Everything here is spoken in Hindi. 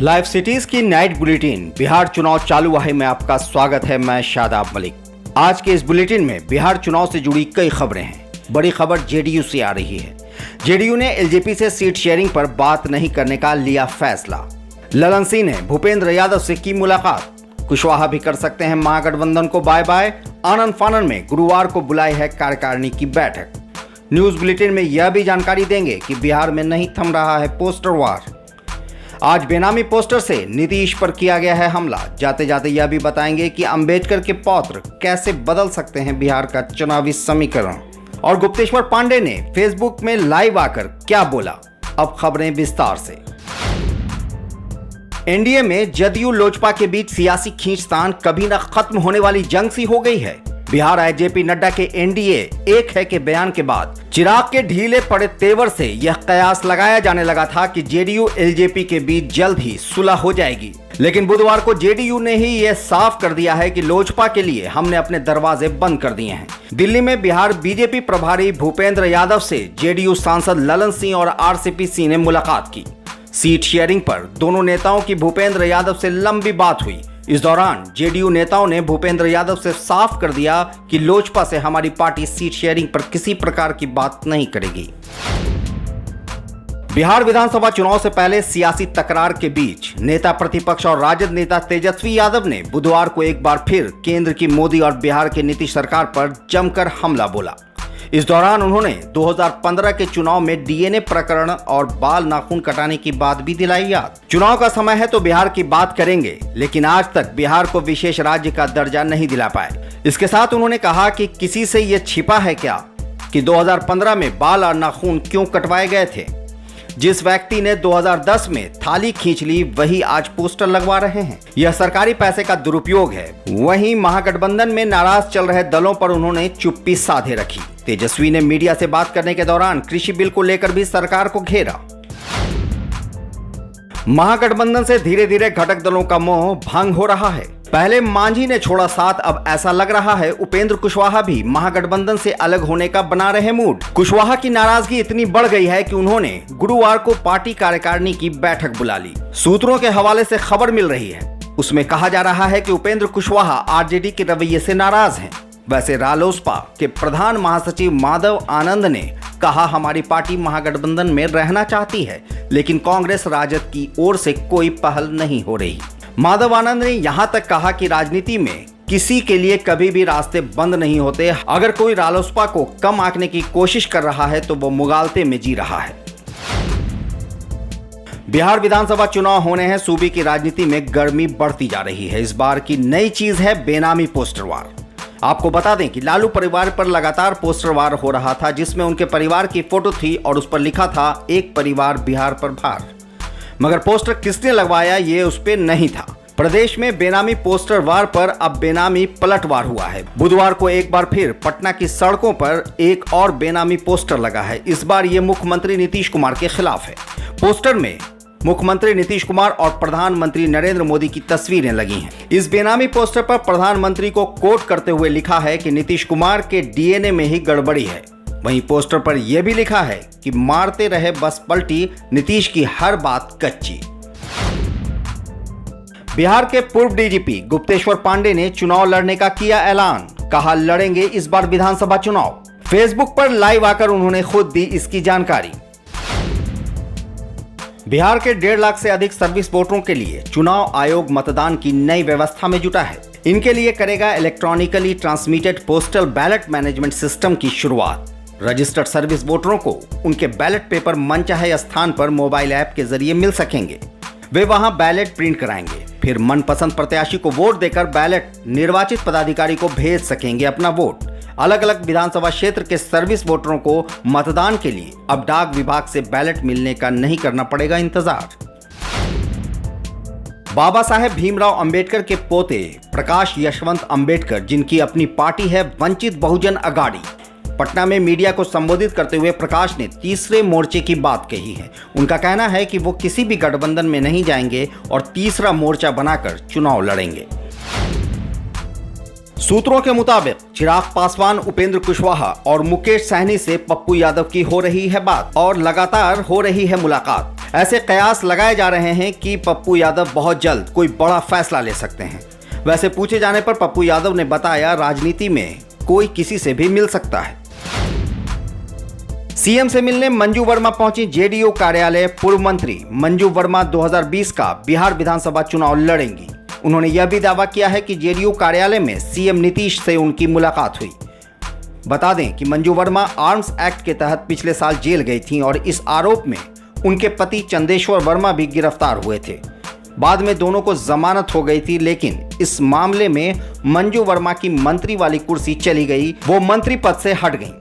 लाइव सिटीज की नाइट बुलेटिन बिहार चुनाव चालू है में आपका स्वागत है। मैं शादाब मलिक। आज के इस बुलेटिन में बिहार चुनाव से जुड़ी कई खबरें हैं। बड़ी खबर जेडीयू से आ रही है। जेडीयू ने एलजेपी से सीट शेयरिंग पर बात नहीं करने का लिया फैसला। ललन सिंह ने भूपेंद्र यादव से की मुलाकात। कुशवाहा भी कर सकते हैं महागठबंधन को बाय बाय। आनन फानन में गुरुवार को बुलाई है कार्यकारिणी की बैठक। न्यूज बुलेटिन में यह भी जानकारी देंगे कि बिहार में नहीं थम रहा है पोस्टर वार। आज बेनामी पोस्टर से नीतीश पर किया गया है हमला। जाते जाते यह भी बताएंगे कि अंबेडकर के पौत्र कैसे बदल सकते हैं बिहार का चुनावी समीकरण। और गुप्तेश्वर पांडे ने फेसबुक में लाइव आकर क्या बोला। अब खबरें विस्तार से। एनडीए में जदयू लोजपा के बीच सियासी खींचतान कभी न खत्म होने वाली जंग सी हो गई है। बिहार आए जेपी नड्डा के एनडीए एक है के बयान के बाद चिराग के ढीले पड़े तेवर से यह कयास लगाया जाने लगा था कि जेडीयू एलजेपी के बीच जल्द ही सुलह हो जाएगी। लेकिन बुधवार को जेडीयू ने ही यह साफ कर दिया है कि लोजपा के लिए हमने अपने दरवाजे बंद कर दिए हैं। दिल्ली में बिहार बीजेपी प्रभारी भूपेंद्र यादव से जेडीयू सांसद ललन सिंह और आरसीपी सिंह ने मुलाकात की। सीट शेयरिंग पर दोनों नेताओं की भूपेंद्र यादव से लंबी बात हुई। इस दौरान जेडीयू नेताओं ने भूपेंद्र यादव से साफ कर दिया कि लोजपा से हमारी पार्टी सीट शेयरिंग पर किसी प्रकार की बात नहीं करेगी। बिहार विधानसभा चुनाव से पहले सियासी तकरार के बीच नेता प्रतिपक्ष और राजद नेता तेजस्वी यादव ने बुधवार को एक बार फिर केंद्र की मोदी और बिहार की नीतीश सरकार पर जमकर हमला बोला। इस दौरान उन्होंने 2015 के चुनाव में डीएनए प्रकरण और बाल नाखून कटाने की बात भी दिलाई याद। चुनाव का समय है तो बिहार की बात करेंगे, लेकिन आज तक बिहार को विशेष राज्य का दर्जा नहीं दिला पाए। इसके साथ उन्होंने कहा कि किसी से यह छिपा है क्या कि 2015 में बाल और नाखून क्यों कटवाए गए थे। जिस व्यक्ति ने 2010 में थाली खींच ली वही आज पोस्टर लगवा रहे हैं। यह सरकारी पैसे का दुरुपयोग है। वहीं महागठबंधन में नाराज चल रहे दलों पर उन्होंने चुप्पी साधे रखी। तेजस्वी ने मीडिया से बात करने के दौरान कृषि बिल को लेकर भी सरकार को घेरा। महागठबंधन से धीरे धीरे घटक दलों का मोह भंग हो रहा है। पहले मांझी ने छोड़ा साथ, अब ऐसा लग रहा है उपेंद्र कुशवाहा भी महागठबंधन से अलग होने का बना रहे मूड। कुशवाहा की नाराजगी इतनी बढ़ गई है कि उन्होंने गुरुवार को पार्टी कार्यकारिणी की बैठक बुला ली। सूत्रों के हवाले से खबर मिल रही है, उसमें कहा जा रहा है कि उपेंद्र कुशवाहा आरजेडी के रवैये से नाराज हैं। वैसे रालोसपा के प्रधान महासचिव माधव आनंद ने कहा, हमारी पार्टी महागठबंधन में रहना चाहती है, लेकिन कांग्रेस राजद की ओर से कोई पहल नहीं हो रही। माधव आनंद ने यहां तक कहा कि राजनीति में किसी के लिए कभी भी रास्ते बंद नहीं होते। अगर कोई रालोसपा को कम आंकने की कोशिश कर रहा है तो वो मुगालते में जी रहा है। बिहार विधानसभा चुनाव होने हैं। सूबे की राजनीति में गर्मी बढ़ती जा रही है। इस बार की नई चीज है बेनामी पोस्टर वार। आपको बता दें कि लालू परिवार पर लगातार पोस्टर वार हो रहा था, जिसमें उनके परिवार की फोटो थी और उस पर लिखा था, एक परिवार बिहार पर भार। मगर पोस्टर किसने लगवाया ये उस पर नहीं था। प्रदेश में बेनामी पोस्टर वार पर अब बेनामी पलटवार हुआ है। बुधवार को एक बार फिर पटना की सड़कों पर एक और बेनामी पोस्टर लगा है। इस बार ये मुख्यमंत्री नीतीश कुमार के खिलाफ है। पोस्टर में मुख्यमंत्री नीतीश कुमार और प्रधानमंत्री नरेंद्र मोदी की तस्वीरें लगी हैं। इस बेनामी पोस्टर पर प्रधानमंत्री को कोट करते हुए लिखा है कि नीतीश कुमार के डीएनए में ही गड़बड़ी है। वहीं पोस्टर पर यह भी लिखा है कि मारते रहे बस पलटी, नीतीश की हर बात कच्ची। बिहार के पूर्व डीजीपी गुप्तेश्वर पांडे ने चुनाव लड़ने का किया ऐलान। कहा, लड़ेंगे इस बार विधानसभा चुनाव। फेसबुक पर लाइव आकर उन्होंने खुद दी इसकी जानकारी। बिहार के 1.5 लाख से अधिक सर्विस वोटरों के लिए चुनाव आयोग मतदान की नई व्यवस्था में जुटा है। इनके लिए करेगा electronically transmitted postal ballot management system की शुरुआत। रजिस्टर्ड सर्विस वोटरों को उनके बैलेट पेपर मनचाहे स्थान पर मोबाइल ऐप के जरिए मिल सकेंगे। वे वहां बैलेट प्रिंट कराएंगे, फिर मनपसंद प्रत्याशी को वोट देकर बैलेट निर्वाचित पदाधिकारी को भेज सकेंगे अपना वोट। अलग अलग विधानसभा क्षेत्र के सर्विस वोटरों को मतदान के लिए अब डाक विभाग से बैलेट मिलने का नहीं करना पड़ेगा इंतजार। बाबा साहेब भीमराव अंबेडकर के पोते प्रकाश यशवंत अंबेडकर, जिनकी अपनी पार्टी है वंचित बहुजन अगाड़ी, पटना में मीडिया को संबोधित करते हुए प्रकाश ने तीसरे मोर्चे की बात कही है। उनका कहना है कि वो किसी भी गठबंधन में नहीं जाएंगे और तीसरा मोर्चा बनाकर चुनाव लड़ेंगे। सूत्रों के मुताबिक चिराग पासवान, उपेंद्र कुशवाहा और मुकेश सहनी से पप्पू यादव की हो रही है बात और लगातार हो रही है मुलाकात। ऐसे कयास लगाए जा रहे हैं कि पप्पू यादव बहुत जल्द कोई बड़ा फैसला ले सकते हैं। वैसे पूछे जाने पर पप्पू यादव ने बताया, राजनीति में कोई किसी से भी मिल सकता है। सीएम से मिलने मंजू वर्मा पहुंची जेडीयू कार्यालय। पूर्व मंत्री मंजू वर्मा 2020 का बिहार विधानसभा चुनाव लड़ेंगी। उन्होंने यह भी दावा किया है कि जेडीयू कार्यालय में सीएम नीतीश से उनकी मुलाकात हुई। बता दें कि मंजू वर्मा आर्म्स एक्ट के तहत पिछले साल जेल गई थीं और इस आरोप में उनके पति चंदेश्वर वर्मा भी गिरफ्तार हुए थे। बाद में दोनों को जमानत हो गई थी, लेकिन इस मामले में मंजू वर्मा की मंत्री वाली कुर्सी चली गई, वो मंत्री पद से हट गईं।